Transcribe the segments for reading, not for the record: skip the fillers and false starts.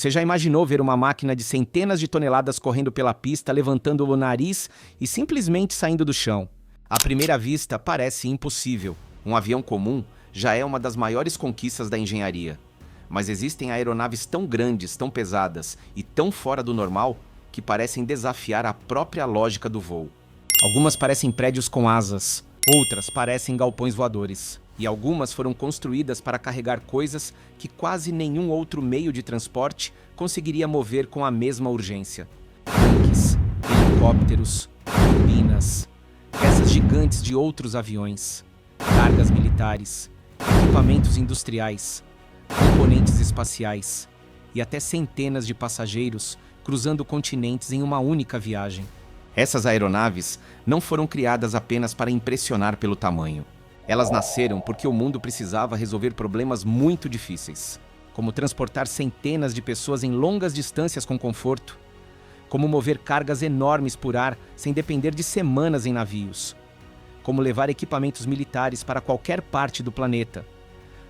Você já imaginou ver uma máquina de centenas de toneladas correndo pela pista, levantando o nariz e simplesmente saindo do chão? À primeira vista, parece impossível. Um avião comum já é uma das maiores conquistas da engenharia. Mas existem aeronaves tão grandes, tão pesadas e tão fora do normal que parecem desafiar a própria lógica do voo. Algumas parecem prédios com asas, outras parecem galpões voadores. E algumas foram construídas para carregar coisas que quase nenhum outro meio de transporte conseguiria mover com a mesma urgência. Tanques, helicópteros, turbinas, peças gigantes de outros aviões, cargas militares, equipamentos industriais, componentes espaciais e até centenas de passageiros cruzando continentes em uma única viagem. Essas aeronaves não foram criadas apenas para impressionar pelo tamanho. Elas nasceram porque o mundo precisava resolver problemas muito difíceis, como transportar centenas de pessoas em longas distâncias com conforto, como mover cargas enormes por ar sem depender de semanas em navios, como levar equipamentos militares para qualquer parte do planeta,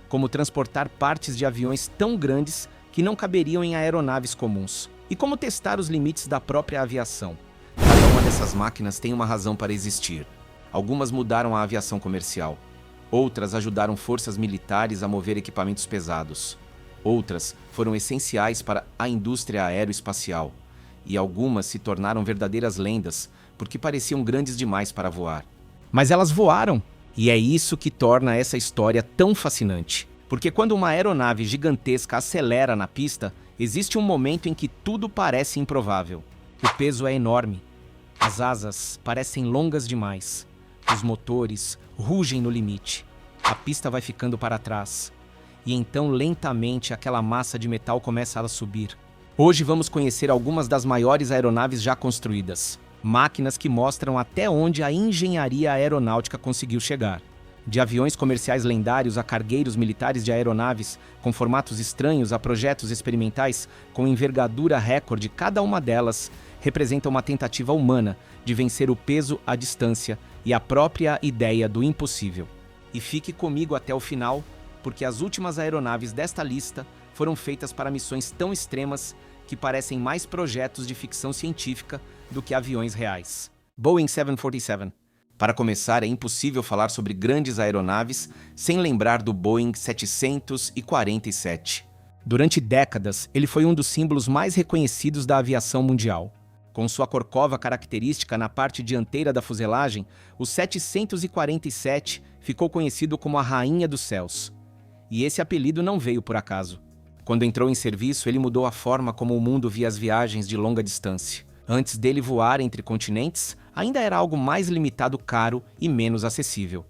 como transportar partes de aviões tão grandes que não caberiam em aeronaves comuns, e como testar os limites da própria aviação. Cada uma dessas máquinas tem uma razão para existir. Algumas mudaram a aviação comercial. Outras ajudaram forças militares a mover equipamentos pesados. Outras foram essenciais para a indústria aeroespacial. E algumas se tornaram verdadeiras lendas porque pareciam grandes demais para voar. Mas elas voaram! E é isso que torna essa história tão fascinante. Porque quando uma aeronave gigantesca acelera na pista, existe um momento em que tudo parece improvável. O peso é enorme. As asas parecem longas demais. Os motores rugem no limite. A pista vai ficando para trás. E então, lentamente, aquela massa de metal começa a subir. Hoje vamos conhecer algumas das maiores aeronaves já construídas. Máquinas que mostram até onde a engenharia aeronáutica conseguiu chegar. De aviões comerciais lendários a cargueiros militares de aeronaves, com formatos estranhos a projetos experimentais com envergadura recorde, cada uma delas representa uma tentativa humana de vencer o peso, a distância e a própria ideia do impossível. E fique comigo até o final, porque as últimas aeronaves desta lista foram feitas para missões tão extremas que parecem mais projetos de ficção científica do que aviões reais. Boeing 747. Para começar, é impossível falar sobre grandes aeronaves sem lembrar do Boeing 747. Durante décadas, ele foi um dos símbolos mais reconhecidos da aviação mundial. Com sua corcova característica na parte dianteira da fuselagem, o 747 ficou conhecido como a Rainha dos Céus. E esse apelido não veio por acaso. Quando entrou em serviço, ele mudou a forma como o mundo via as viagens de longa distância. Antes dele voar entre continentes, ainda era algo mais limitado, caro e menos acessível.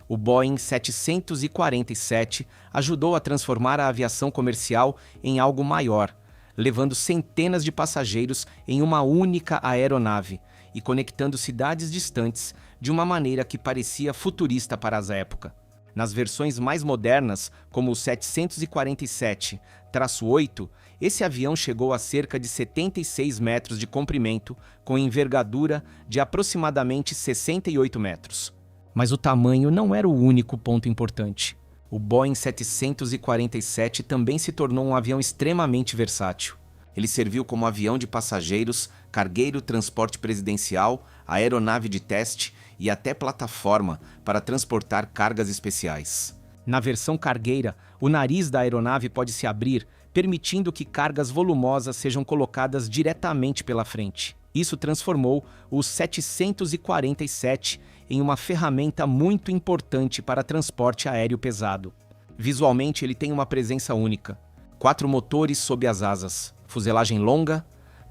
O Boeing 747 ajudou a transformar a aviação comercial em algo maior, levando centenas de passageiros em uma única aeronave e conectando cidades distantes de uma maneira que parecia futurista para a época. Nas versões mais modernas, como o 747-8, esse avião chegou a cerca de 76 metros de comprimento, com envergadura de aproximadamente 68 metros. Mas o tamanho não era o único ponto importante. O Boeing 747 também se tornou um avião extremamente versátil. Ele serviu como avião de passageiros, cargueiro, transporte presidencial, aeronave de teste e até plataforma para transportar cargas especiais. Na versão cargueira, o nariz da aeronave pode se abrir, permitindo que cargas volumosas sejam colocadas diretamente pela frente. Isso transformou o 747 em uma ferramenta muito importante para transporte aéreo pesado. Visualmente, ele tem uma presença única. 4 motores sob as asas, fuselagem longa,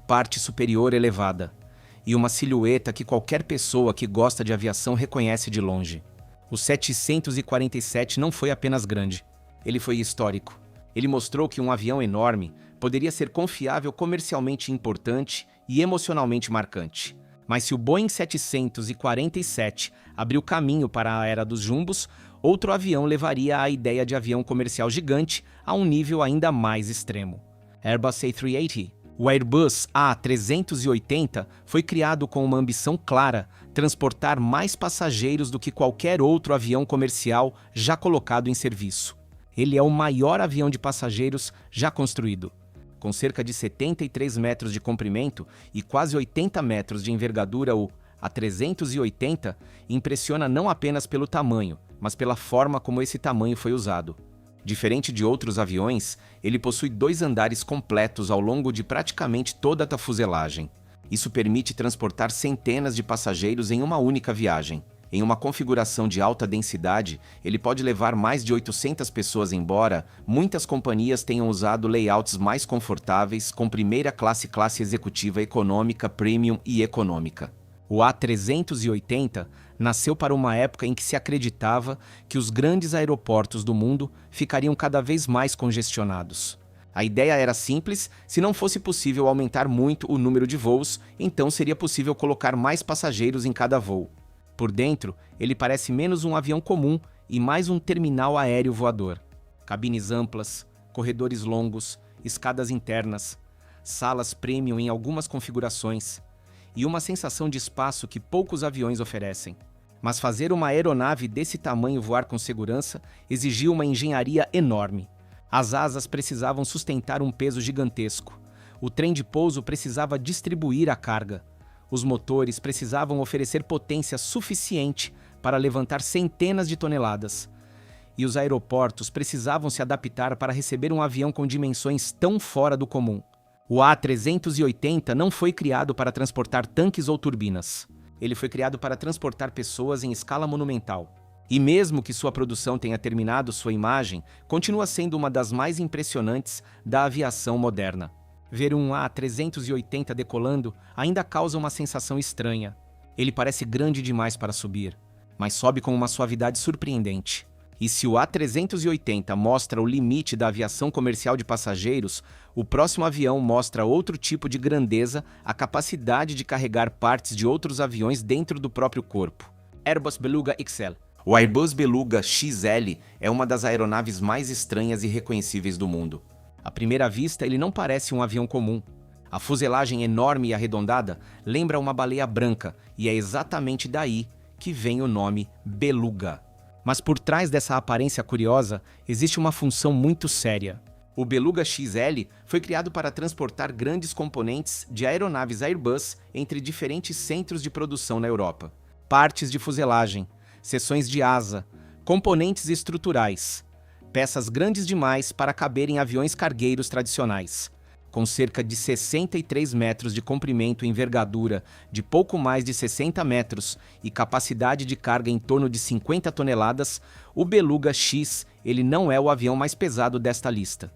parte superior elevada, e uma silhueta que qualquer pessoa que gosta de aviação reconhece de longe. O 747 não foi apenas grande, ele foi histórico. Ele mostrou que um avião enorme poderia ser confiável, comercialmente importante e emocionalmente marcante. Mas se o Boeing 747 abriu caminho para a era dos jumbos, outro avião levaria a ideia de avião comercial gigante a um nível ainda mais extremo. Airbus A380. O Airbus A380 foi criado com uma ambição clara: transportar mais passageiros do que qualquer outro avião comercial já colocado em serviço. Ele é o maior avião de passageiros já construído. com cerca de 73 metros de comprimento e quase 80 metros de envergadura, o A380 impressiona não apenas pelo tamanho, mas pela forma como esse tamanho foi usado. Diferente de outros aviões, ele possui 2 andares completos ao longo de praticamente toda a fuselagem. Isso permite transportar centenas de passageiros em uma única viagem. Em uma configuração de alta densidade, ele pode levar mais de 800 pessoas, embora muitas companhias tenham usado layouts mais confortáveis, com primeira classe, classe executiva, econômica, premium e econômica. O A380 nasceu para uma época em que se acreditava que os grandes aeroportos do mundo ficariam cada vez mais congestionados. A ideia era simples: se não fosse possível aumentar muito o número de voos, então seria possível colocar mais passageiros em cada voo. Por dentro, ele parece menos um avião comum e mais um terminal aéreo voador. Cabines amplas, corredores longos, escadas internas, salas premium em algumas configurações, e uma sensação de espaço que poucos aviões oferecem. Mas fazer uma aeronave desse tamanho voar com segurança exigiu uma engenharia enorme. As asas precisavam sustentar um peso gigantesco. O trem de pouso precisava distribuir a carga. Os motores precisavam oferecer potência suficiente para levantar centenas de toneladas. E os aeroportos precisavam se adaptar para receber um avião com dimensões tão fora do comum. O A380 não foi criado para transportar tanques ou turbinas. Ele foi criado para transportar pessoas em escala monumental. E mesmo que sua produção tenha terminado, sua imagem continua sendo uma das mais impressionantes da aviação moderna. Ver um A380 decolando ainda causa uma sensação estranha. Ele parece grande demais para subir, mas sobe com uma suavidade surpreendente. E se o A380 mostra o limite da aviação comercial de passageiros, o próximo avião mostra outro tipo de grandeza, a capacidade de carregar partes de outros aviões dentro do próprio corpo. Airbus Beluga XL. O Airbus Beluga XL é uma das aeronaves mais estranhas e reconhecíveis do mundo. À primeira vista, ele não parece um avião comum. A fuselagem enorme e arredondada lembra uma baleia branca, e é exatamente daí que vem o nome Beluga. Mas por trás dessa aparência curiosa, existe uma função muito séria. O Beluga XL foi criado para transportar grandes componentes de aeronaves Airbus entre diferentes centros de produção na Europa. Partes de fuselagem, seções de asa, componentes estruturais, peças grandes demais para caber em aviões cargueiros tradicionais. Com cerca de 63 metros de comprimento e envergadura de pouco mais de 60 metros e capacidade de carga em torno de 50 toneladas, o Beluga X ele não é o avião mais pesado desta lista.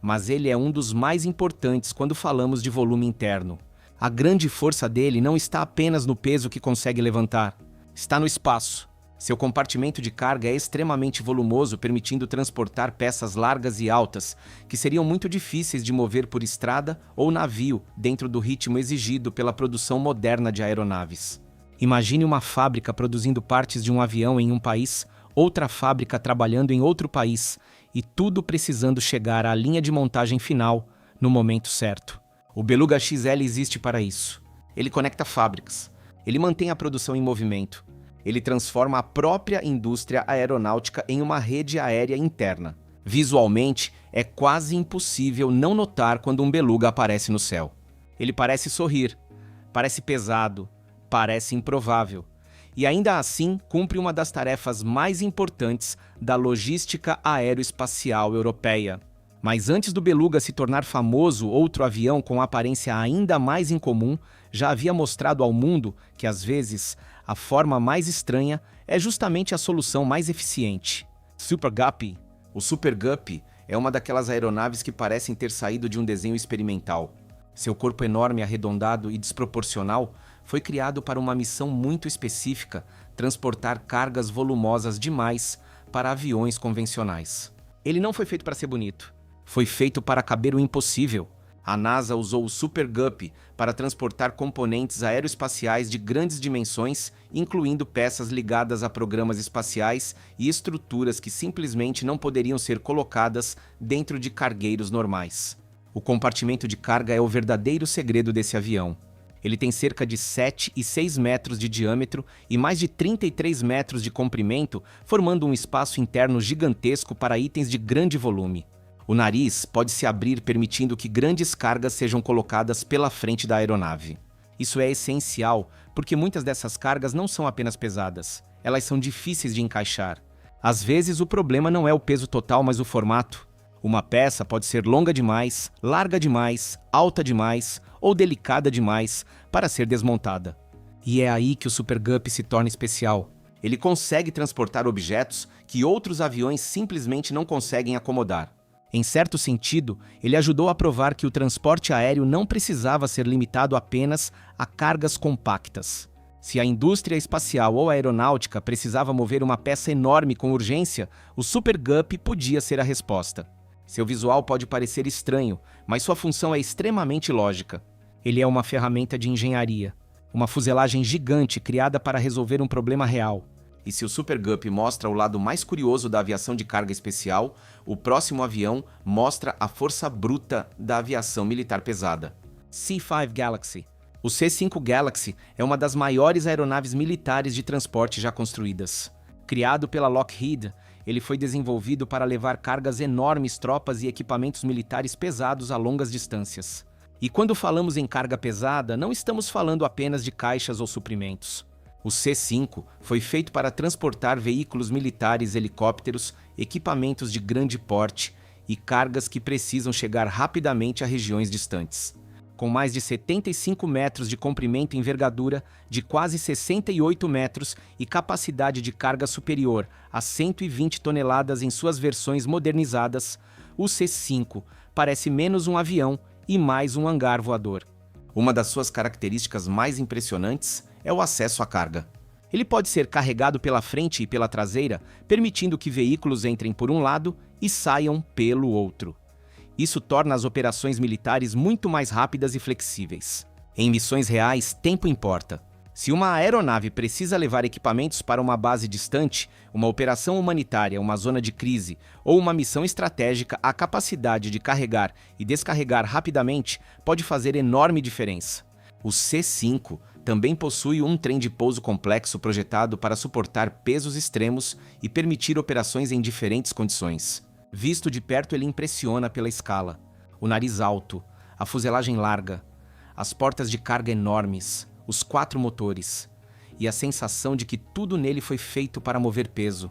Mas ele é um dos mais importantes quando falamos de volume interno. A grande força dele não está apenas no peso que consegue levantar, está no espaço. Seu compartimento de carga é extremamente volumoso, permitindo transportar peças largas e altas, que seriam muito difíceis de mover por estrada ou navio dentro do ritmo exigido pela produção moderna de aeronaves. Imagine uma fábrica produzindo partes de um avião em um país, outra fábrica trabalhando em outro país, e tudo precisando chegar à linha de montagem final no momento certo. O Beluga XL existe para isso. Ele conecta fábricas, ele mantém a produção em movimento, ele transforma a própria indústria aeronáutica em uma rede aérea interna. Visualmente, é quase impossível não notar quando um beluga aparece no céu. Ele parece sorrir, parece pesado, parece improvável. E ainda assim, cumpre uma das tarefas mais importantes da logística aeroespacial europeia. Mas antes do Beluga se tornar famoso, outro avião com aparência ainda mais incomum já havia mostrado ao mundo que, às vezes, a forma mais estranha é justamente a solução mais eficiente. Super Guppy. O Super Guppy é uma daquelas aeronaves que parecem ter saído de um desenho experimental. Seu corpo enorme, arredondado e desproporcional foi criado para uma missão muito específica: transportar cargas volumosas demais para aviões convencionais. Ele não foi feito para ser bonito. Foi feito para caber o impossível. A NASA usou o Super Guppy para transportar componentes aeroespaciais de grandes dimensões, incluindo peças ligadas a programas espaciais e estruturas que simplesmente não poderiam ser colocadas dentro de cargueiros normais. O compartimento de carga é o verdadeiro segredo desse avião. Ele tem cerca de 7,6 metros de diâmetro e mais de 33 metros de comprimento, formando um espaço interno gigantesco para itens de grande volume. O nariz pode se abrir permitindo que grandes cargas sejam colocadas pela frente da aeronave. Isso é essencial porque muitas dessas cargas não são apenas pesadas, elas são difíceis de encaixar. Às vezes o problema não é o peso total, mas o formato. Uma peça pode ser longa demais, larga demais, alta demais ou delicada demais para ser desmontada. E é aí que o Super Guppy se torna especial. Ele consegue transportar objetos que outros aviões simplesmente não conseguem acomodar. Em certo sentido, ele ajudou a provar que o transporte aéreo não precisava ser limitado apenas a cargas compactas. Se a indústria espacial ou aeronáutica precisava mover uma peça enorme com urgência, o Super Guppy podia ser a resposta. Seu visual pode parecer estranho, mas sua função é extremamente lógica. Ele é uma ferramenta de engenharia, uma fuselagem gigante criada para resolver um problema real. E se o Super Guppy mostra o lado mais curioso da aviação de carga especial, o próximo avião mostra a força bruta da aviação militar pesada. C-5 Galaxy. O C-5 Galaxy é uma das maiores aeronaves militares de transporte já construídas. Criado pela Lockheed, ele foi desenvolvido para levar cargas enormes, tropas e equipamentos militares pesados a longas distâncias. E quando falamos em carga pesada, não estamos falando apenas de caixas ou suprimentos. O C-5 foi feito para transportar veículos militares, helicópteros, equipamentos de grande porte e cargas que precisam chegar rapidamente a regiões distantes. Com mais de 75 metros de comprimento e envergadura, de quase 68 metros e capacidade de carga superior a 120 toneladas em suas versões modernizadas, o C-5 parece menos um avião e mais um hangar voador. Uma das suas características mais impressionantes é o acesso à carga. Ele pode ser carregado pela frente e pela traseira, permitindo que veículos entrem por um lado e saiam pelo outro. Isso torna as operações militares muito mais rápidas e flexíveis. Em missões reais, tempo importa. Se uma aeronave precisa levar equipamentos para uma base distante, uma operação humanitária, uma zona de crise ou uma missão estratégica, a capacidade de carregar e descarregar rapidamente pode fazer enorme diferença. O C-5 também possui um trem de pouso complexo projetado para suportar pesos extremos e permitir operações em diferentes condições. Visto de perto, ele impressiona pela escala. O nariz alto, a fuselagem larga, as portas de carga enormes, os 4 motores e a sensação de que tudo nele foi feito para mover peso.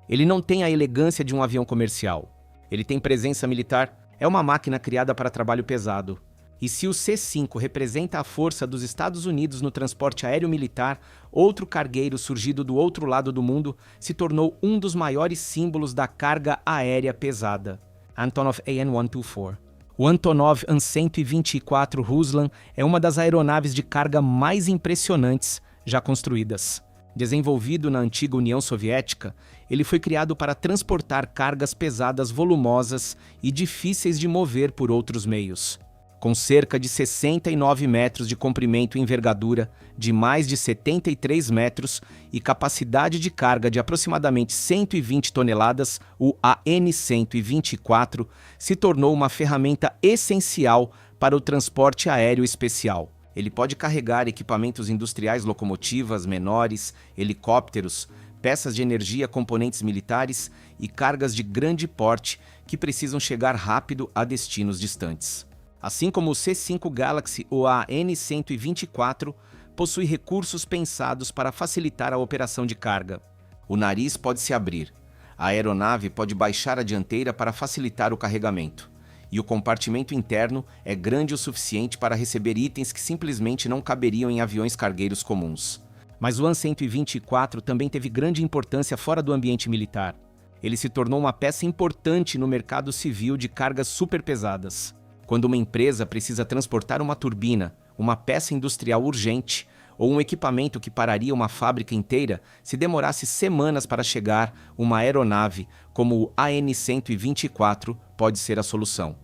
Ele não tem a elegância de um avião comercial. Ele tem presença militar, é uma máquina criada para trabalho pesado. E se o C-5 representa a força dos Estados Unidos no transporte aéreo militar, outro cargueiro surgido do outro lado do mundo se tornou um dos maiores símbolos da carga aérea pesada. Antonov AN-124. O Antonov An-124 Ruslan é uma das aeronaves de carga mais impressionantes já construídas. Desenvolvido na antiga União Soviética, ele foi criado para transportar cargas pesadas volumosas e difíceis de mover por outros meios. Com cerca de 69 metros de comprimento e envergadura, de mais de 73 metros e capacidade de carga de aproximadamente 120 toneladas, o AN-124 se tornou uma ferramenta essencial para o transporte aéreo especial. Ele pode carregar equipamentos industriais, locomotivas menores, helicópteros, peças de energia, componentes militares e cargas de grande porte que precisam chegar rápido a destinos distantes. Assim como o C-5 Galaxy ou a AN-124, possui recursos pensados para facilitar a operação de carga. O nariz pode se abrir, a aeronave pode baixar a dianteira para facilitar o carregamento, e o compartimento interno é grande o suficiente para receber itens que simplesmente não caberiam em aviões cargueiros comuns. Mas o AN-124 também teve grande importância fora do ambiente militar. Ele se tornou uma peça importante no mercado civil de cargas superpesadas. Quando uma empresa precisa transportar uma turbina, uma peça industrial urgente ou um equipamento que pararia uma fábrica inteira, se demorasse semanas para chegar, uma aeronave como o AN-124 pode ser a solução.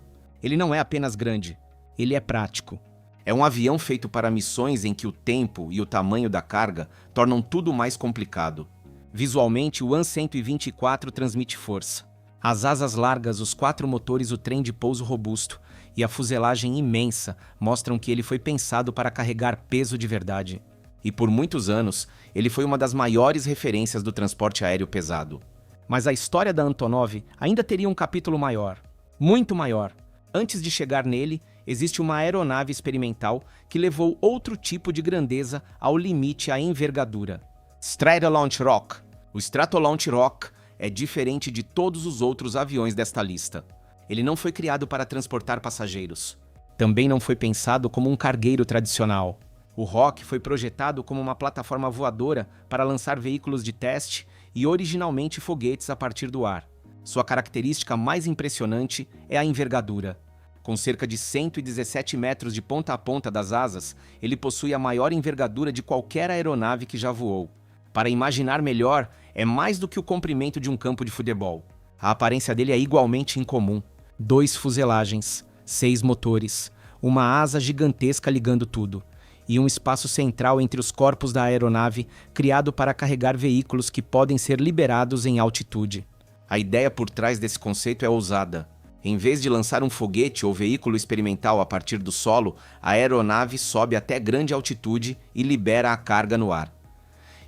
Ele não é apenas grande, ele é prático. É um avião feito para missões em que o tempo e o tamanho da carga tornam tudo mais complicado. Visualmente, o AN-124 transmite força. As asas largas, os 4 motores, o trem de pouso robusto e a fuselagem imensa mostram que ele foi pensado para carregar peso de verdade. E por muitos anos, ele foi uma das maiores referências do transporte aéreo pesado. Mas a história da Antonov ainda teria um capítulo maior. muito maior. Antes de chegar nele, existe uma aeronave experimental que levou outro tipo de grandeza ao limite à envergadura. Stratolaunch Rock. O Stratolaunch Rock é diferente de todos os outros aviões desta lista. Ele não foi criado para transportar passageiros. Também não foi pensado como um cargueiro tradicional. O Rock foi projetado como uma plataforma voadora para lançar veículos de teste e originalmente foguetes a partir do ar. Sua característica mais impressionante é a envergadura. Com cerca de 117 metros de ponta a ponta das asas, ele possui a maior envergadura de qualquer aeronave que já voou. Para imaginar melhor, é mais do que o comprimento de um campo de futebol. A aparência dele é igualmente incomum. 2 fuselagens, 6 motores, uma asa gigantesca ligando tudo, e um espaço central entre os corpos da aeronave criado para carregar veículos que podem ser liberados em altitude. A ideia por trás desse conceito é ousada. Em vez de lançar um foguete ou veículo experimental a partir do solo, a aeronave sobe até grande altitude e libera a carga no ar.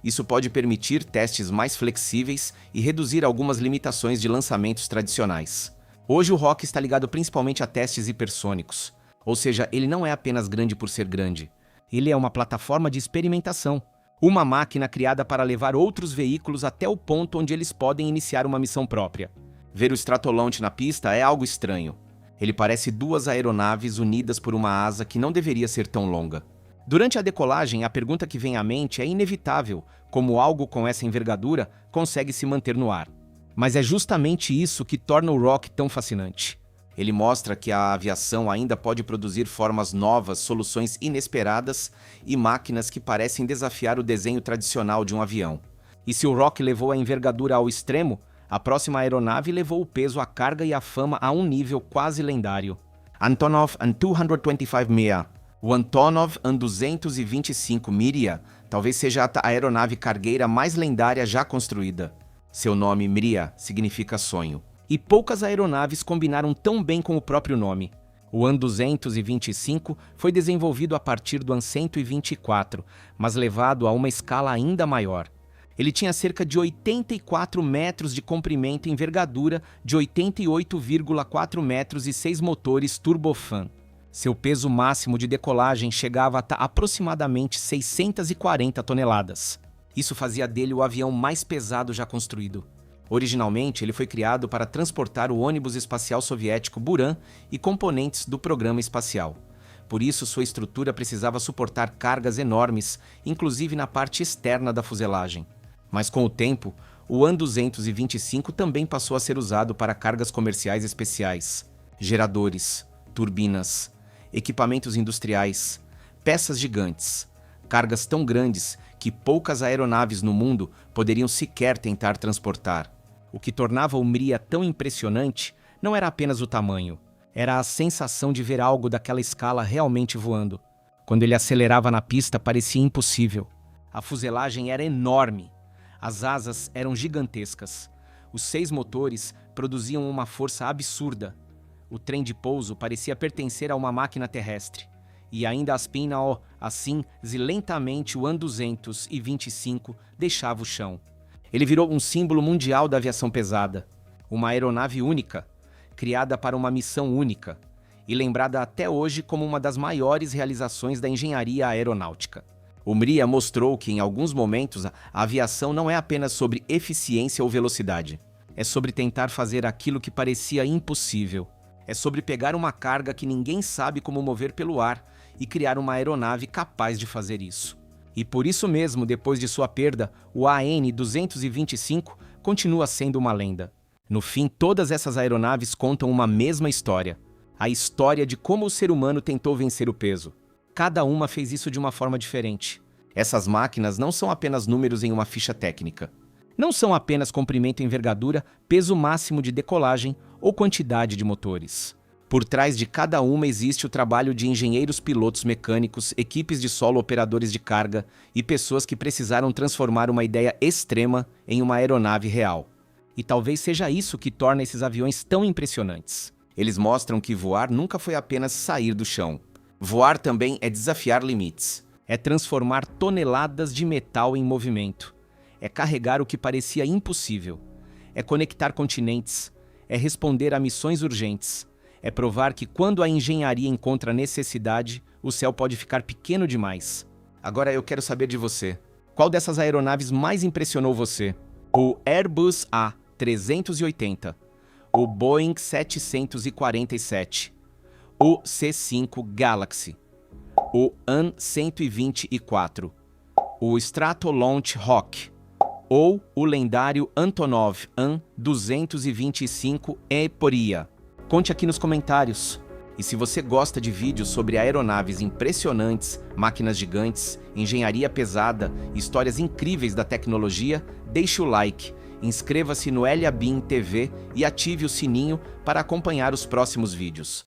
Isso pode permitir testes mais flexíveis e reduzir algumas limitações de lançamentos tradicionais. Hoje o Rock está ligado principalmente a testes hipersônicos, ou seja, ele não é apenas grande por ser grande. Ele é uma plataforma de experimentação, uma máquina criada para levar outros veículos até o ponto onde eles podem iniciar uma missão própria. Ver o Stratolaunch na pista é algo estranho. Ele parece 2 aeronaves unidas por uma asa que não deveria ser tão longa. Durante a decolagem, a pergunta que vem à mente é inevitável, como algo com essa envergadura consegue se manter no ar. Mas é justamente isso que torna o Rock tão fascinante. Ele mostra que a aviação ainda pode produzir formas novas, soluções inesperadas e máquinas que parecem desafiar o desenho tradicional de um avião. E se o Rock levou a envergadura ao extremo, a próxima aeronave levou o peso, a carga e a fama a um nível quase lendário. Antonov An-225 Mriya. O Antonov An-225 Mriya talvez seja a aeronave cargueira mais lendária já construída. Seu nome, Mriya, significa sonho. E poucas aeronaves combinaram tão bem com o próprio nome. O An-225 foi desenvolvido a partir do An-124, mas levado a uma escala ainda maior. Ele tinha cerca de 84 metros de comprimento e envergadura de 88,4 metros e 6 motores turbofan. Seu peso máximo de decolagem chegava a aproximadamente 640 toneladas. Isso fazia dele o avião mais pesado já construído. Originalmente, ele foi criado para transportar o ônibus espacial soviético Buran e componentes do programa espacial. Por isso, sua estrutura precisava suportar cargas enormes, inclusive na parte externa da fuselagem. Mas com o tempo, o An-225 também passou a ser usado para cargas comerciais especiais, geradores, turbinas, equipamentos industriais, peças gigantes, cargas tão grandes que poucas aeronaves no mundo poderiam sequer tentar transportar. O que tornava o Mriya tão impressionante não era apenas o tamanho, era a sensação de ver algo daquela escala realmente voando. Quando ele acelerava na pista, parecia impossível. A fuselagem era enorme. As asas eram gigantescas. Os 6 motores produziam uma força absurda. O trem de pouso parecia pertencer a uma máquina terrestre. E ainda assim, lentamente o An-225 deixava o chão. Ele virou um símbolo mundial da aviação pesada. Uma aeronave única, criada para uma missão única, e lembrada até hoje como uma das maiores realizações da engenharia aeronáutica. O Mriya mostrou que, em alguns momentos, a aviação não é apenas sobre eficiência ou velocidade. É sobre tentar fazer aquilo que parecia impossível. É sobre pegar uma carga que ninguém sabe como mover pelo ar e criar uma aeronave capaz de fazer isso. E por isso mesmo, depois de sua perda, o AN-225 continua sendo uma lenda. No fim, todas essas aeronaves contam uma mesma história. A história de como o ser humano tentou vencer o peso. Cada uma fez isso de uma forma diferente. Essas máquinas não são apenas números em uma ficha técnica. Não são apenas comprimento e envergadura, peso máximo de decolagem ou quantidade de motores. Por trás de cada uma existe o trabalho de engenheiros, pilotos mecânicos, equipes de solo, operadores de carga e pessoas que precisaram transformar uma ideia extrema em uma aeronave real. E talvez seja isso que torna esses aviões tão impressionantes. Eles mostram que voar nunca foi apenas sair do chão. Voar também é desafiar limites. É transformar toneladas de metal em movimento. É carregar o que parecia impossível. É conectar continentes. é responder a missões urgentes. É provar que quando a engenharia encontra necessidade, o céu pode ficar pequeno demais. Agora eu quero saber de você. Qual dessas aeronaves mais impressionou você? O Airbus A380, o Boeing 747, o C-5 Galaxy, o An-124, o Stratolaunch Hawk ou o lendário Antonov An-225 Eporia? Conte aqui nos comentários. E se você gosta de vídeos sobre aeronaves impressionantes, máquinas gigantes, engenharia pesada, histórias incríveis da tecnologia, deixe o like, inscreva-se no Elia Bin TV e ative o sininho para acompanhar os próximos vídeos.